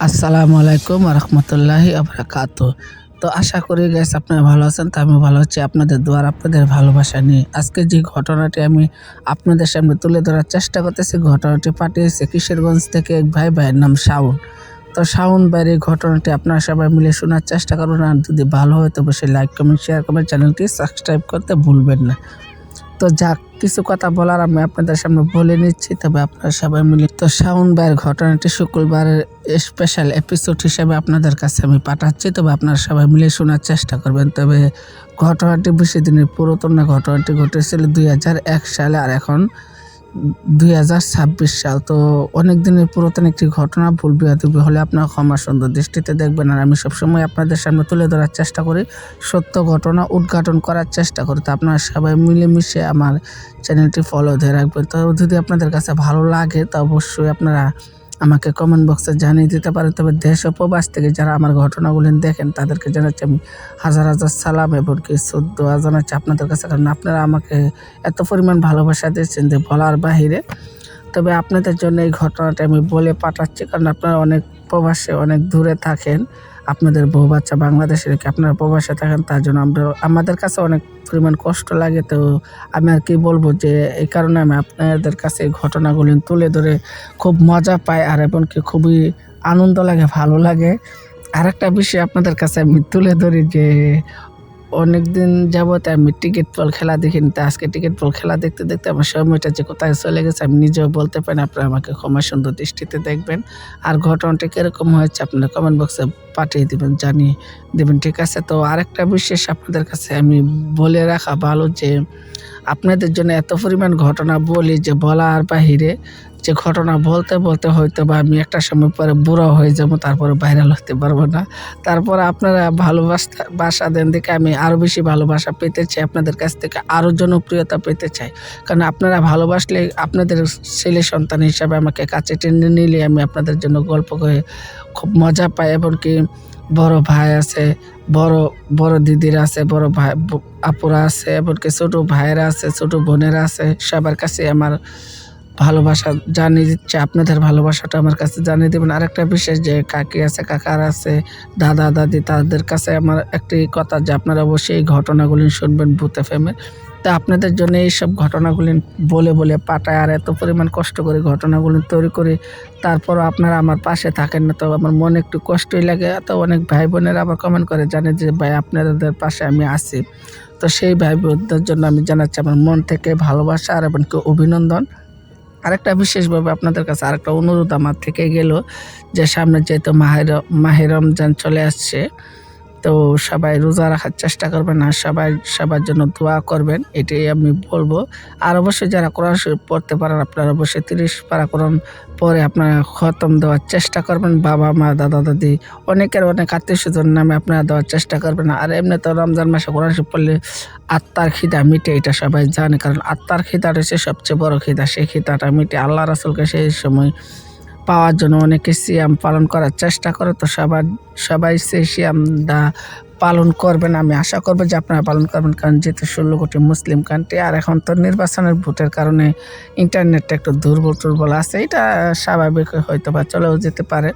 আসসালামু আলাইকুম রহমতুল্লাহি আবরাকাতু। তো আশা করি গাইস আপনারা ভালো আছেন, তো আমি ভালো আছি আপনাদের দোয়ার আপনাদের ভালোবাসা নিয়ে। আজকে যে ঘটনাটি আমি আপনাদের সামনে তুলে ধরার চেষ্টা করতেছি, ঘটনাটি পাঠিয়েছে কিশোরগঞ্জ থেকে এক ভাইয়ের নাম শাওন। তো শাওন ভাইয়ের এই ঘটনাটি আপনারা সবাই মিলে শোনার চেষ্টা করুন, আর যদি ভালো হয় তো অবশ্যই লাইক কমেন্ট শেয়ার করবেন, চ্যানেলটি সাবস্ক্রাইব করতে ভুলবেন না। তো যাক, কিছু কথা বলার আমি আপনাদের সামনে বলে নিচ্ছি, তবে আপনারা সবাই মিলে তো শাওন ভাইয়ের ঘটনাটি শুক্রবারের স্পেশাল এপিসোড হিসেবে আপনাদের কাছে আমি পাঠাচ্ছি, তবে আপনারা সবাই মিলে শোনার চেষ্টা করবেন। তবে ঘটনাটি বেশি দিনের পুরাতন না, ঘটনাটি ঘটেছিল 2001 সালে, আর এখন 2026 সাল। তো অনেক দিনের পুরাতন একটি ঘটনা, ভুল বিয়াদবি হলে আপনারা ক্ষমা সুন্দর দৃষ্টিতে দেখবেন। আর আমি সবসময় আপনাদের সামনে তুলে ধরার চেষ্টা করি, সত্য ঘটনা উদ্ঘাটন করার চেষ্টা করি। তো আপনারা সবাই মিলেমিশে আমার চ্যানেলটি ফলো দিয়ে রাখবেন। তো যদি আপনাদের কাছে ভালো লাগে তো অবশ্যই আপনারা আমাকে কমেন্ট বক্সে জানিয়ে দিতে পারেন। তবে দেশ ও প্রবাস থেকে যারা আমার ঘটনাগুলি দেখেন তাদেরকে জানাচ্ছি আমি হাজার হাজার সালাম, এমনকি দোয়া জানাচ্ছি আপনাদের কাছে, কারণ আপনারা আমাকে এত পরিমাণ ভালোবাসা দিচ্ছেন যে বলার বাহিরে। তবে আপনাদের জন্য এই ঘটনাটা আমি বলে পাঠাচ্ছি, কারণ আপনারা অনেক প্রবাসে অনেক দূরে থাকেন, আপনাদের বউ বাচ্চা বাংলাদেশে রেখে আপনারা প্রবাসে থাকেন, তার জন্য আমাদের কাছে অনেক পরিমাণ কষ্ট লাগে। তো আমি আর কি বলবো, যে এই কারণে আমি আপনাদের কাছে এই ঘটনাগুলি তুলে ধরে খুব মজা পাই, আর এমনকি খুবই আনন্দ লাগে, ভালো লাগে। আরেকটা বিষয় আপনাদের কাছে আমি তুলে ধরি, যে অনেক দিন যাবত আমি টিকিট বল খেলা দেখিনি। তো আজকে টিকিট বল খেলা দেখতে দেখতে আমার সময়টা যে কোথায় চলে গেছে আমি নিজেও বলতে পারি না। আপনারা আমাকে ক্ষমা সুন্দর দৃষ্টিতে দেখবেন। আর ঘটনাটা কীরকম হয়েছে আপনারা কমেন্ট বক্সে পাঠিয়ে দেবেন, জানিয়ে দেবেন, ঠিক আছে? তো আরেকটা বিশেষ আপনাদের কাছে আমি বলে রাখা ভালো, যে আপনাদের জন্য এত পরিমাণ ঘটনা বলি যে বলার বাহিরে, যে ঘটনা বলতে বলতে হয়তো বা আমি একটা সময় পরে বুড়ো হয়ে যাবো, তারপরে ভাইরাল হতে পারবো না। তারপরে আপনারা ভালোবাসা দেন দেখে আমি আরও বেশি ভালোবাসা পেতে চাই, আপনাদের কাছ থেকে আরও জনপ্রিয়তা পেতে চাই। কারণ আপনারা ভালোবাসলে আপনাদের ছেলে সন্তান হিসাবে আমাকে কাছে টেনে নিলে আমি আপনাদের জন্য গল্প করে খুব মজা পাই। এমনকি বড় ভাই আছে, বড় বড় দিদিরা আছে, বড় ভাই আপুরা আছে, এমনকি ছোটো ভাইয়েরা আছে, ছোটো বোনেরা আছে, সবার কাছে আমার ভালোবাসা জানিয়ে দিচ্ছে। আপনাদের ভালোবাসাটা আমার কাছে জানিয়ে দেবেন। আরেকটা বিশেষ, যে কাকি আছে, কাকার আছে, দাদা দাদি, তাদের কাছে আমার একটি কথা, যে আপনারা অবশ্যই এই ঘটনাগুলি শুনবেন ভূত এফএমে। তা আপনাদের জন্য এইসব ঘটনাগুলি বলে বলে পাঠায়, আর এত পরিমাণ কষ্ট করে ঘটনাগুলি তৈরি করে, তারপরও আপনারা আমার পাশে থাকেন না, তো আমার মনে একটু কষ্টই লাগে। তো অনেক ভাই বোনেরা আবার কমেন্ট করে জানে যে ভাই আপনাদের পাশে আমি আছি। তো সেই ভাই বোনদের জন্য আমি জানাচ্ছি আমার মন থেকে ভালোবাসা আর এমনকি অভিনন্দন। আরেকটা বিশেষভাবে আপনাদের কাছে আরেকটা অনুরোধ আমার থেকে গেল, যে সামনে যেহেতু মাহে রমজান চলে আসছে, তো সবাই রোজা রাখার চেষ্টা করবেন, আর সবাই সবার জন্য দোয়া করবেন, এটাই আমি বলবো। আর অবশ্যই যারা কোরআন শরীফ পড়তে পারেন আপনারা অবশ্যই 30 পারা কোরআন পরে আপনারা খতম দেওয়ার চেষ্টা করবেন। বাবা মা দাদা দাদি অনেকের অনেক আত্মীয়স্বজন নামে আপনারা দেওয়ার চেষ্টা করবেন। আর এমনি তো রমজান মাসে কোরআন শরীফ পড়লে আত্মার খিদা মিটে, এটা সবাই জানে, কারণ আত্মার খিদা রয়েছে সবচেয়ে বড় খিদা, সেই খিদাটা মিটে। আল্লাহ রাসূলকে সেই সময় পাওয়ার জন্য অনেকে সিয়াম পালন করার চেষ্টা করে। তো সবাই সেই সিয়ামটা পালন করবেন, আমি আশা করবো যে আপনারা পালন করবেন, কারণ যেহেতু 16 কোটি মুসলিম কান্ট্রি, আর এখন তো নির্বাচনের ভোটের কারণে ইন্টারনেটটা একটু দুর্বল আছে, এটা স্বাভাবিক, হয়তো বা চলেও যেতে পারে।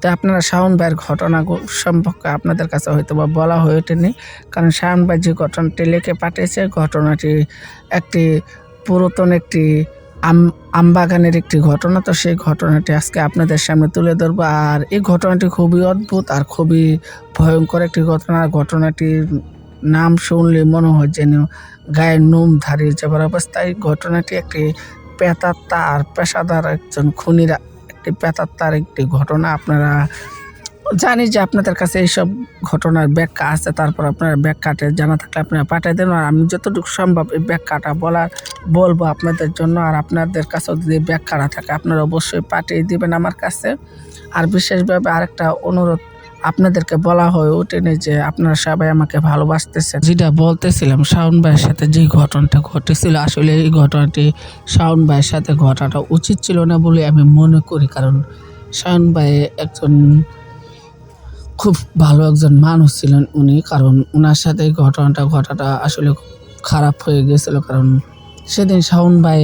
তো আপনারা শাওন ভাইয়ের ঘটনা সম্পর্কে আপনাদের কাছে হয়তো বা বলা হয়ে ওঠেনি, কারণ শাওন ভাই যে ঘটনাটি লিখে পাঠিয়েছে, ঘটনাটি একটি পুরাতন একটি আমবাগানের একটি ঘটনা। তো সেই ঘটনাটি আজকে আপনাদের সামনে তুলে ধরবো। আর এই ঘটনাটি খুবই অদ্ভুত আর খুবই ভয়ঙ্কর একটি ঘটনা। ঘটনাটির নাম শুনলে মনে হয় যেন গায়ের নোম দাঁড়িয়ে যাবার অবস্থায়। ঘটনাটি একটি প্রেতাত্মা আর পেশাদার একজন খুনিরা একটি প্রেতাত্মার একটি ঘটনা। আপনারা জানি যে আপনাদের কাছে এইসব ঘটনার ব্যাখ্যা আছে, তারপর আপনারা ব্যাখ্যাটা জানা থাকলে আপনারা পাঠিয়ে দেন, আর আমি যতটুকু সম্ভব এই ব্যাখ্যাটা বলবো আপনাদের জন্য। আর আপনাদের কাছেও যদি ব্যাখ্যাটা থাকে আপনারা অবশ্যই পাঠিয়ে দিবেন আমার কাছে। আর বিশেষভাবে আরেকটা অনুরোধ আপনাদেরকে বলা হয়ে ওঠেনি, যে আপনারা সবাই আমাকে ভালোবাসতেছেন। যেটা বলতেছিলাম, শাওন ভাইয়ের সাথে যে ঘটনাটা ঘটেছিল, আসলে এই ঘটনাটি শাওন ভাইয়ের সাথে ঘটাটা উচিত ছিল না বলে আমি মনে করি, কারণ শাওন ভাই একজন খুব ভালো একজন মানুষ ছিলেন উনি, কারণ উনার সাথে ঘটনাটা আসলে খুব খারাপ হয়ে গেছিল। কারণ সেদিন শাওন ভাই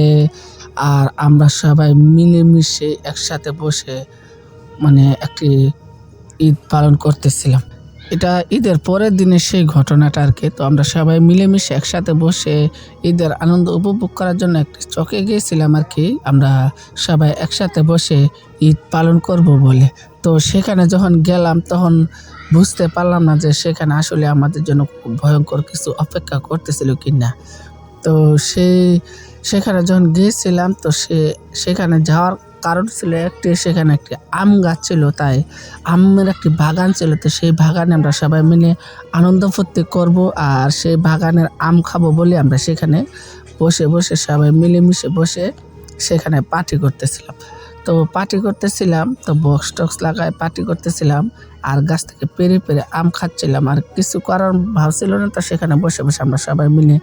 আর আমরা সবাই মিলেমিশে একসাথে বসে মানে একটি ঈদ পালন করতেছিলাম। এটা ঈদের পরের দিনের সেই ঘটনাটা আর কি। তো আমরা সবাই মিলেমিশে একসাথে বসে ঈদের আনন্দ উপভোগ করার জন্য একটি চকে গিয়েছিলাম আর কি। আমরা সবাই একসাথে বসে ঈদ পালন করব বলে। তো সেখানে যখন গেলাম তখন বুঝতে পারলাম না যে সেখানে আসলে আমাদের জন্য খুব ভয়ঙ্কর কিছু অপেক্ষা করতেছিল কিনা। তো সেই সেখানে যখন গিয়েছিলাম তো সেখানে যাওয়ার কারণ ছিল একটি, সেখানে একটি আম গাছ ছিল, তাই আমের একটি বাগান ছিল। তো সেই বাগানে আমরা সবাই মিলে আনন্দ ফুর্তি করব আর সেই বাগানের আম খাবো বলে আমরা সেখানে বসে সবাই মিলেমিশে বসে সেখানে পার্টি করতেছিলাম। তো পার্টি করতেছিলাম, তো বক্স টক্স লাগায় পার্টি করতেছিলাম আর গাছ থেকে পেরে আম খাচ্ছিলাম। আর কিছু করার ভাব ছিল না, তো সেখানে বসে আমরা সবাই মিলে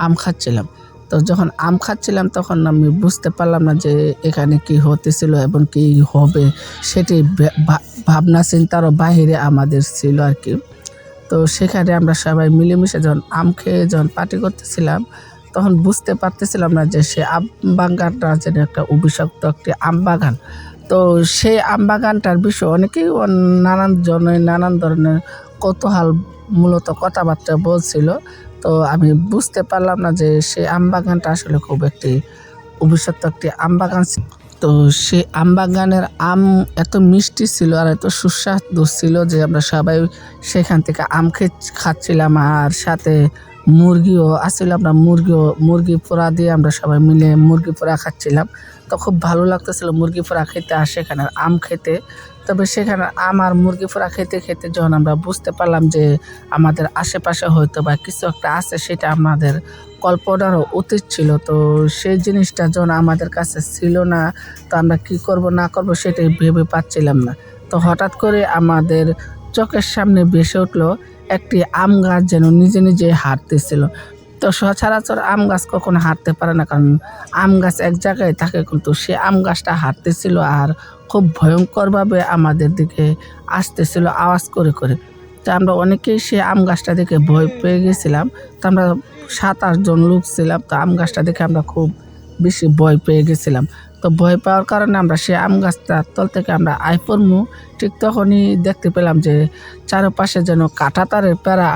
আম খাচ্ছিলাম। তো যখন আম খাচ্ছিলাম তখন আমি বুঝতে পারলাম না যে এখানে কি হতেছিল এবং কি হবে, সেটি ভাবনা চিন্তারও বাহিরে আমাদের ছিল আর কি। তো সেখানে আমরা সবাই মিলেমিশে যখন আম খেয়ে যখন পার্টি করতেছিলাম তখন বুঝতে পারতেছিলাম না যে সে আম বাগানটা যেন একটা অভিশপ্ত একটি আম বাগান। তো সেই আম বাগানটার বিষয়ে অনেকেই নানান ধরনের কৌতূহল মূলত কথাবার্তা বলছিল। তো আমি বুঝতে পারলাম না যে সেই আম বাগানটা আসলে খুব একটি অভিশপ্ত একটি আম বাগান ছিল। তো সেই আম বাগানের আম এত মিষ্টি ছিল আর এত সুস্বাদু ছিল যে আমরা সবাই সেখান থেকে আম খাচ্ছিলাম আর সাথে মুরগিও আসছিল। আমরা মুরগি পোড়া দিয়ে আমরা সবাই মিলে মুরগি পোড়া খাচ্ছিলাম। তো খুব ভালো লাগতেছিল মুরগি পোড়া খেতে আর সেখানে আম খেতে। তবে সেখানে আম আর মুরগি পোড়া খেতে যখন আমরা বুঝতে পারলাম যে আমাদের আশেপাশে হয়তো বা কিছু একটা আছে, সেটা আমাদের কল্পনারও অতীত ছিল। তো সেই জিনিসটা যখন আমাদের কাছে ছিল না, তো আমরা কি করব না করব সেটাই ভেবে পাচ্ছিলাম না। তো হঠাৎ করে আমাদের চোখের সামনে ভেসে উঠলো একটি আম গাছ যেন নিজে হাঁটতেছিল। তো সচরাচর আম গাছ কখনো হাঁটতে পারে না, কারণ আম গাছ এক জায়গায় থাকে, কিন্তু সে আম গাছটা হাঁটতেছিল আর খুব ভয়ঙ্করভাবে আমাদের দিকে আসতেছিল আওয়াজ করে। তো আমরা অনেকেই সে আম গাছটা দেখে ভয় পেয়ে গেছিলাম। তো আমরা ৭-৮ জন লোক ছিলাম। তো আম গাছটা দেখে আমরা খুব বেশি ভয় পেয়ে গেছিলাম। তো ভয় পাওয়ার কারণে আমরা সেই আম গাছটার তল থেকে আমরা আই পড়মু, ঠিক তখনই দেখতে পেলাম যে চারপাশে যেন কাঁটাতারের বেড়া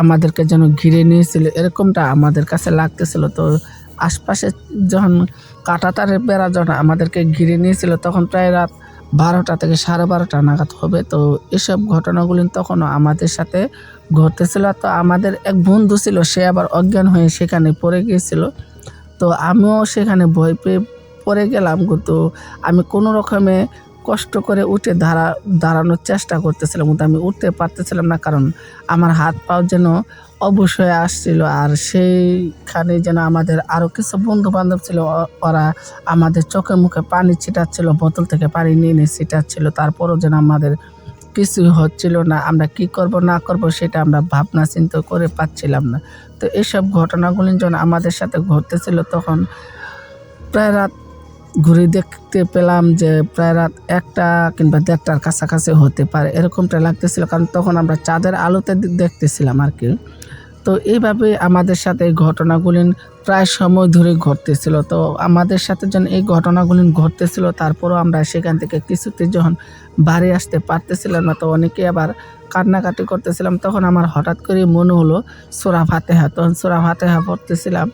আমাদেরকে যেন ঘিরে নিয়েছিল, এরকমটা আমাদের কাছে লাগতেছিল। তো আশপাশে যখন কাঁটাতারের বেড়া যখন আমাদেরকে ঘিরে নিয়েছিল তখন প্রায় রাত ১২টা থেকে ১২:৩০ নাগাদ হবে। তো এসব ঘটনাগুলি তখনও আমাদের সাথে ঘটতেছিল। তো আমাদের এক বন্ধু ছিল, সে আবার অজ্ঞান হয়ে সেখানে পড়ে গিয়েছিল। তো আমিও সেখানে ভয় পেয়ে পড়ে গেলাম, কিন্তু আমি কোনো রকমে কষ্ট করে উঠে দাঁড়ানোর চেষ্টা করতেছিলাম, কিন্তু আমি উঠতে পারতেছিলাম না, কারণ আমার হাত পাও যেন অবশ হয়ে আসছিল। আর সেইখানে যেন আমাদের আরও কিছু বন্ধু-বান্ধব ছিল, ওরা আমাদের চোখে মুখে পানি ছিটাচ্ছিল, বোতল থেকে পানি নিয়ে ছিটাচ্ছিল। তারপরও যেন আমাদের কিছুই হচ্ছিল না। আমরা কি করব না করব সেটা আমরা ভাবনা চিন্তা করে পাচ্ছিলাম না। তো এসব ঘটনাগুলি যখন আমাদের সাথে ঘটতেছিল তখন প্রায় রাত ঘুরে দেখতে পেলাম যে প্রায় রাত ১টা কিংবা ১:৩০টার কাছাকাছি হতে পারে, এরকমটা লাগতেছিল, কারণ তখন আমরা চাঁদের আলোতে দেখতেছিলাম আর কি। তো এইভাবে আমাদের সাথে এই ঘটনাগুলি প্রায় সময় ধরে ঘটতেছিল। তো আমাদের সাথে যখন এই ঘটনাগুলি ঘটতেছিল তারপরও আমরা সেখান থেকে কিছুতে যখন বাড়ি আসতে পারতেছিলাম না, তো অনেকে আবার কান্নাকাটি করতেছিলাম। তখন আমার হঠাৎ করে মনে হলো সূরা ফাতিহা। তখন সূরা ফাতিহা পড়তেছিলাম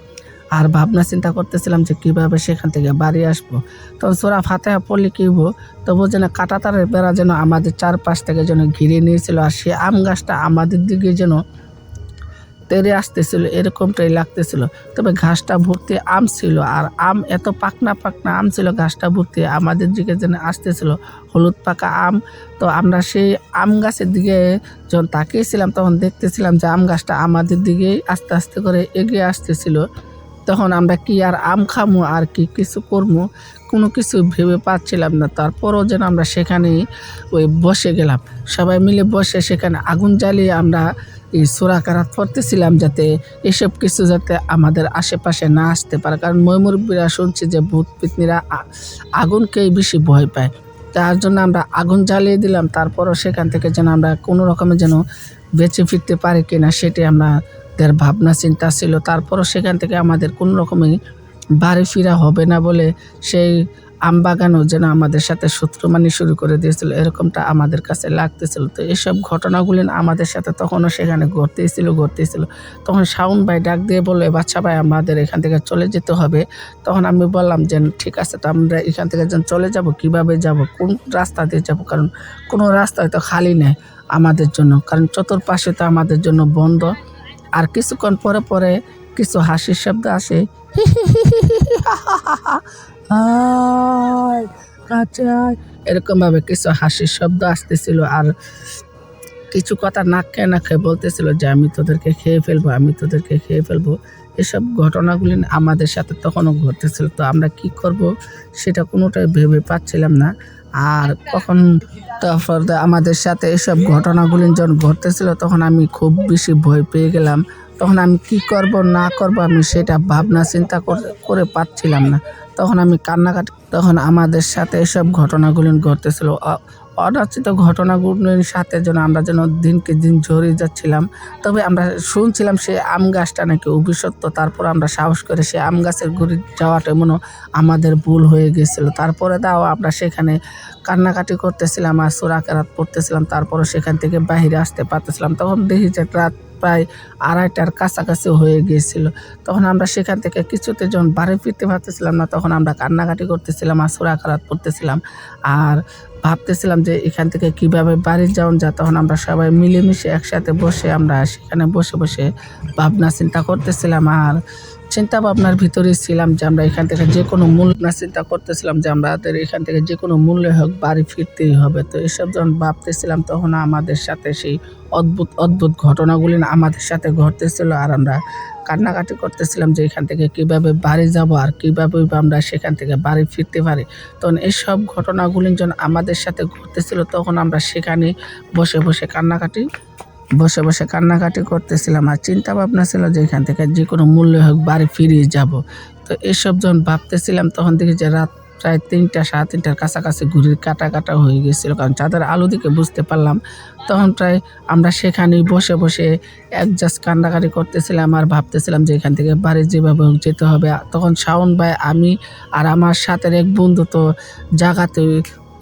আর ভাবনা চিন্তা করতেছিলাম যে কীভাবে সেখান থেকে বাড়ি আসবো। তখন সূরা ফাতিহা পড়লে কী হবো, তবু যেন কাঁটাতারের বেড়া যেন আমাদের চারপাশ থেকে যেন ঘিরে নিয়েছিল আর সে আম গাছটা আমাদের দিকে যেন তেড়ে আসতেছিল, এরকমটাই লাগতেছিল। তবে ঘাসটা ভর্তি আম ছিল আর আম এত পাকনা আম ছিল, ঘাসটা ভর্তি আমাদের দিকে যেন আসতেছিল, হলুদ পাকা আম। তো আমরা সেই আম গাছের দিকে যখন তাকিয়েছিলাম তখন দেখতেছিলাম যে আম গাছটা আমাদের দিকেই আস্তে করে এগিয়ে আসতেছিল। তখন আমরা কি আর আম খামু আর কি কিছু করবো, কোনো কিছু ভেবে পাচ্ছিলাম না। তারপরও যেন আমরা সেখানেই বসে গেলাম, সবাই মিলে বসে সেখানে আগুন জ্বালিয়ে আমরা এই সূরা কেরাত পড়তেছিলাম, যাতে এসব কিছু যাতে আমাদের আশেপাশে না আসতে পারে। কারণ মুরব্বিরা শুনছি যে ভূত পেত্নীরা আগুনকেই বেশি ভয় পায়। তার জন্য আমরা আগুন জ্বালিয়ে দিলাম। তারপরও সেখান থেকে যেন আমরা কোনো রকমে যেন বেঁচে ফিরতে পারি কিনা সেটি আমাদের ভাবনা চিন্তা ছিল। তারপরও সেখান থেকে আমাদের কোনো রকমই বাড়ি ফেরা হবে না বলে সেই আম বাগানও যেন আমাদের সাথে শত্রুমানি শুরু করে দিয়েছিল, এরকমটা আমাদের কাছে লাগতেছিল। তো এসব ঘটনাগুলি আমাদের সাথে তখনও সেখানে ঘটতেই ছিল। তখন শাওন ভাই ডাক দিয়ে বলল, বাচ্চা ভাই আমাদের এখান থেকে চলে যেতে হবে। তখন আমি বললাম যে ঠিক আছে, তো আমরা এখান থেকে যেন চলে যাব, কিভাবে যাব, কোন রাস্তা দিয়ে যাব, কারণ কোনো রাস্তা হয়তো খালি নেই আমাদের জন্য, কারণ চতুর্পাশে তো আমাদের জন্য বন্ধ। আর কিছুক্ষণ পরে কিছু হাসির শব্দ আসে, আয় কাছে আয়, এরকমভাবে কিছু হাসির শব্দ আসতেছিল। আর কিছু কথা না খেয়ে বলতেছিল যে আমি তোদেরকে খেয়ে ফেলবো। এসব ঘটনাগুলি আমাদের সাথে তখনও ঘটতেছিল। তো আমরা কি করব সেটা কোনোটাই ভেবে পাচ্ছিলাম না। আর কখন তারপর আমাদের সাথে এসব ঘটনাগুলি যখন ঘটতেছিল তখন আমি খুব বেশি ভয় পেয়ে গেলাম। তখন আমি কি করব না করব আমি সেটা ভাবনা চিন্তা করে পাচ্ছিলাম না। তখন আমাদের সাথে এসব ঘটনাগুলি ঘটতেছিল। অনাচিত ঘটনাগুলির সাথে আমরা যেন দিনকে দিন ঝরে যাচ্ছিলাম। তবে আমরা শুনছিলাম সেই আম গাছটা নাকি অভিশপ্ত। তারপর আমরা সাহস করে সেই আম গাছের গুঁড়ি যাওয়াটা আমাদের ভুল হয়ে গেছিল। তারপরে আমরা সেখানে কান্নাকাটি করতেছিলাম আর সূরা কেরাত পড়তেছিলাম। তারপরে সেখান থেকে বাহিরে আসতে পারতেছিলাম। তখন দেখি যে রাত প্রায় 2:30টার কাছাকাছি হয়ে গিয়েছিল। তখন আমরা সেখান থেকে কিছুতে যখন বাড়ি ফিরতে পারতেছিলাম না, তখন আমরা কান্নাকাটি করতেছিলাম আর সূরা কেরাত পড়তেছিলাম আর ভাবতেছিলাম যে এখান থেকে কিভাবে বাড়ি যাওয়া যায়। তখন আমরা সবাই মিলেমিশে একসাথে বসে আমরা সেখানে বসে ভাবনা চিন্তা করতেছিলাম। আর চিন্তা ভাবনার ভিতরেই ছিলাম যে আমরা এখান থেকে যে কোনো চিন্তা করতেছিলাম যে আমাদের এখান থেকে যে কোনো মূল্যে হোক বাড়ি ফিরতেই হবে। তো এসব যখন ভাবতেছিলাম তখন আমাদের সাথে সেই অদ্ভুত ঘটনাগুলি আমাদের সাথে ঘটতেছিল। আর আমরা কান্নাকাটি করতেছিলাম যে এখান থেকে কিভাবে বাড়ি যাব আর কিভাবে আমরা সেখান থেকে বাড়ি ফিরতে পারি। তখন এইসব ঘটনাগুলি যখন আমাদের সাথে ঘটতেছিল তখন আমরা সেখানে বসে কান্নাকাটি করতেছিলাম আর চিন্তা ভাবনা ছিল যে এখান থেকে যে কোনো মূল্যে হোক বাড়ি ফিরিয়ে যাব। তো এসব যখন ভাবতেছিলাম তখন দেখি যে রাত প্রায় 3টা 3:30টার কাছাকাছি ঘড়ির কাঁটা হয়ে গেছিলো, কারণ চাঁদের আলো দিকে বুঝতে পারলাম। তখন প্রায় আমরা সেখানেই বসে জাস্ট কান্নাকাটি করতেছিলাম আর ভাবতেছিলাম যে এখান থেকে বাড়ি যেভাবে হোক যেতে হবে। তখন শাওন ভাই, আমি আর আমার সাথের এক বন্ধু তো জায়গাতে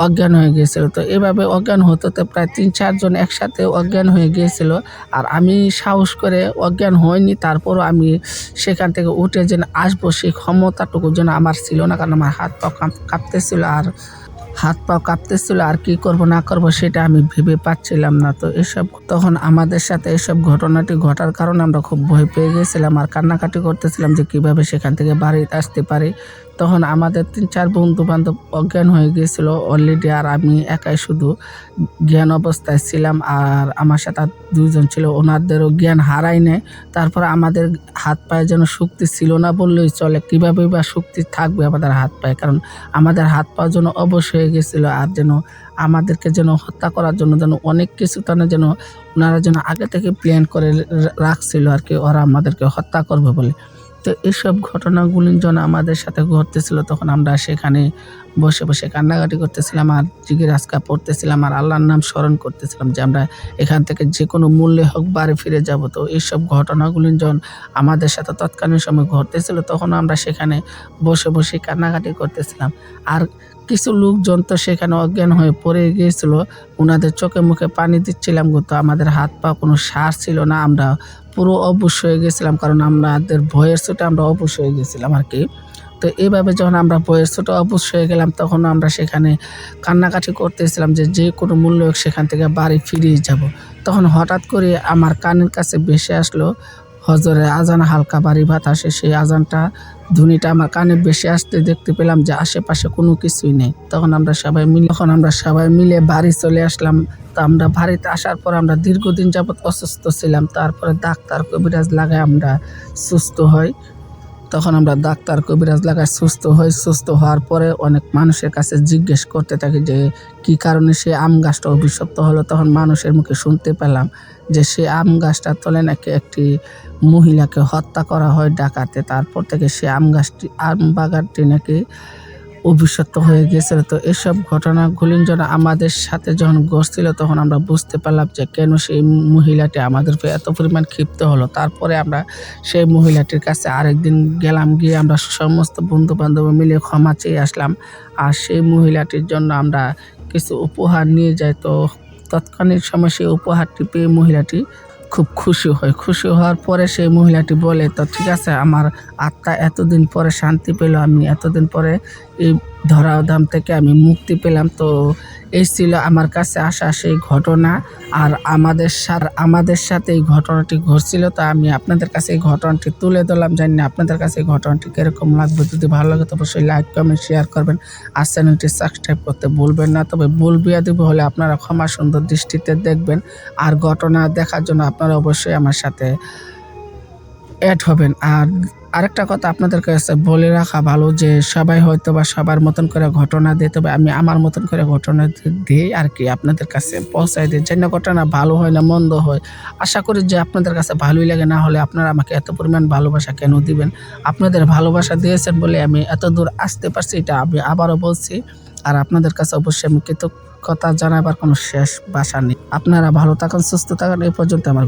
অজ্ঞান হয়ে গিয়েছিল। তো এভাবে অজ্ঞান হতে প্রায় 3-4 জন একসাথে অজ্ঞান হয়ে গিয়েছিল। আর আমি সাহস করে অজ্ঞান হইনি, তারপরও আমি সেখান থেকে উঠে যেন আসবো সেই ক্ষমতাটুকু যেন আমার ছিল না, কারণ আমার হাত পা কাঁপতেছিল আর কি করব না করব সেটা আমি ভেবে পাচ্ছিলাম না। তো তখন আমাদের সাথে এসব ঘটনাটি ঘটার কারণে আমরা খুব ভয় পেয়ে গেছিলাম আর কান্নাকাটি করতেছিলাম যে কিভাবে সেখান থেকে বাড়িতে আসতে পারি। তখন আমাদের 3-4 বন্ধু-বান্ধব অজ্ঞান হয়ে গিয়েছিল অলরেডি, আর আমি একাই শুধু জ্ঞান অবস্থায় ছিলাম। আর আমার সাথে আর 2 জন ছিল, ওনাদেরও জ্ঞান হারায় নাই। তারপরে আমাদের হাত পায়ে যেন শক্তি ছিল না বললেই চলে। কীভাবেই বা শক্তি থাকবে আমাদের হাত পায়ে, কারণ আমাদের হাত পা যেন অবশ হয়ে গেছিলো। আর যেন আমাদেরকে যেন হত্যা করার জন্য যেন অনেক কিছু যেন ওনারা যেন আগে থেকে প্ল্যান করে রাখছিল আর কি, ওরা আমাদেরকে হত্যা করবে বলে। তো এসব ঘটনাগুলি যখন আমাদের সাথে ঘটতেছিল তখন আমরা সেখানে বসে কান্নাকাটি করতেছিলাম আর জিকির আজকার পড়তেছিলাম আর আল্লাহর নাম স্মরণ করতেছিলাম যে আমরা এখান থেকে যে কোনো মূল্যে হোক বাড়ি ফিরে যাব। তো এইসব ঘটনাগুলি যখন আমাদের সাথে তৎকালীন সময় ঘটতেছিল তখন আমরা সেখানে বসে কান্নাকাটি করতেছিলাম। আর কিছু লোকজন তো সেখানে অজ্ঞান হয়ে পড়ে গিয়েছিল, ওনাদের চোখে মুখে পানি দিচ্ছিলাম, কিন্তু আমাদের হাত পা কোনো সার ছিল না। আমরা পুরো অবশ হয়ে গেছিলাম, কারণ আমাদের ভয়ের চোটে আমরা অবশ হয়ে গেছিলাম আর কি। তো এইভাবে যখন আমরা ভয়ের চোটে অবশ হয়ে গেলাম তখন আমরা সেখানে কান্নাকাটি করতেছিলাম যে কোনো মূল্য হোক সেখান থেকে বাড়ি ফিরিয়ে যাব। তখন হঠাৎ করে আমার কানের কাছে ভেসে আসলো হজরের আজান, হালকা বাড়ি বাতাসে সেই আজানটা ধ্বনিটা আমার কানে ভেসে আসতে দেখতে পেলাম যে আশেপাশে কোনো কিছুই নেই। তখন আমরা সবাই মিলে বাড়ি চলে আসলাম। তো আমরা বাড়িতে আসার পর আমরা দীর্ঘদিন যাবৎ অসুস্থ ছিলাম। তারপরে ডাক্তার কবিরাজ লাগায় আমরা সুস্থ হই। তখন আমরা ডাক্তার কবিরাজ লাগায় সুস্থ হওয়ার পরে অনেক মানুষের কাছে জিজ্ঞেস করতে থাকি যে কী কারণে সে আম গাছটা অভিশপ্ত হলো। তখন মানুষের মুখে শুনতে পেলাম যে সে আম গাছটার তলে নাকি একটি মহিলাকে হত্যা করা হয় ডাকাতে। তারপর থেকে সে আম বাগানটি নাকি অভিশপ্ত হয়ে গিয়েছিল। তো এসব ঘটনাগুলি যেন আমাদের সাথে যখন ঘটছিল তখন আমরা বুঝতে পারলাম যে কেন সেই মহিলাটি আমাদের উপর এত পরিমাণ ক্ষিপ্ত হলো। তারপরে আমরা সেই মহিলাটির কাছে আরেকদিন গেলাম, গিয়ে আমরা সমস্ত বন্ধু-বান্ধব মিলে ক্ষমা চেয়ে আসলাম। আর সেই মহিলাটির জন্য আমরা কিছু উপহার নিয়ে যাই। তো তৎক্ষণিক সময় সেই উপহারটি পেয়ে মহিলাটি খুব খুশি হয়। খুশি হওয়ার পরে সেই মহিলাটি বলে, "তো ঠিক আছে, আমার আত্মা এতদিন পরে শান্তি পেল। আমি এতদিন পরে এই ধরাধাম থেকে আমি মুক্তি পেলাম। তো এই ছিল আমার কাছে আসা সেই ঘটনা। আর আমাদের সাথে এই ঘটনাটি ঘটছিল। তো আমি আপনাদের কাছে এই ঘটনাটি তুলে ধরলাম। জানি না আপনাদের কাছে এই ঘটনাটি কিরকম লাগবে। যদি ভালো লাগে তো অবশ্যই লাইক, কমেন্ট, শেয়ার করবেন। আর চ্যানেলটি সাবস্ক্রাইব করতে ভুলবেন না। তবে ভুল বিয়াদবি হলে আপনারা ক্ষমা সুন্দর দৃষ্টিতে দেখবেন। আর ঘটনা দেখার জন্য আপনারা অবশ্যই আমার সাথে এড হবেন। আর আরেকটা কথা আপনাদের কাছে বলে রাখা ভালো যে সবাই হয়তোবা সবার মতন করে ঘটনা দেয়, তবে আমি আমার মতন করে ঘটনা দেই আরকি, আপনাদের কাছে পৌঁছায় দেই। যেন ঘটনা ভালো হয় না মন্দ হয়। আশা করি যে আপনাদের কাছে ভালোই লাগে, না হলে আপনারা আমাকে এত পরিমাণ ভালোবাসা কেন দিবেন? আপনাদের ভালোবাসা দিয়েছেন বলে আমি এতদূর আসতে পারছি, এটা আমি আবারও বলছি। আর আপনাদের কাছে অবশ্যই আমি কৃতজ্ঞতা জানাবার কোনো শেষ ভাষা নেই। আপনারা ভালো থাকুন, সুস্থ থাকুন। এই পর্যন্ত আমার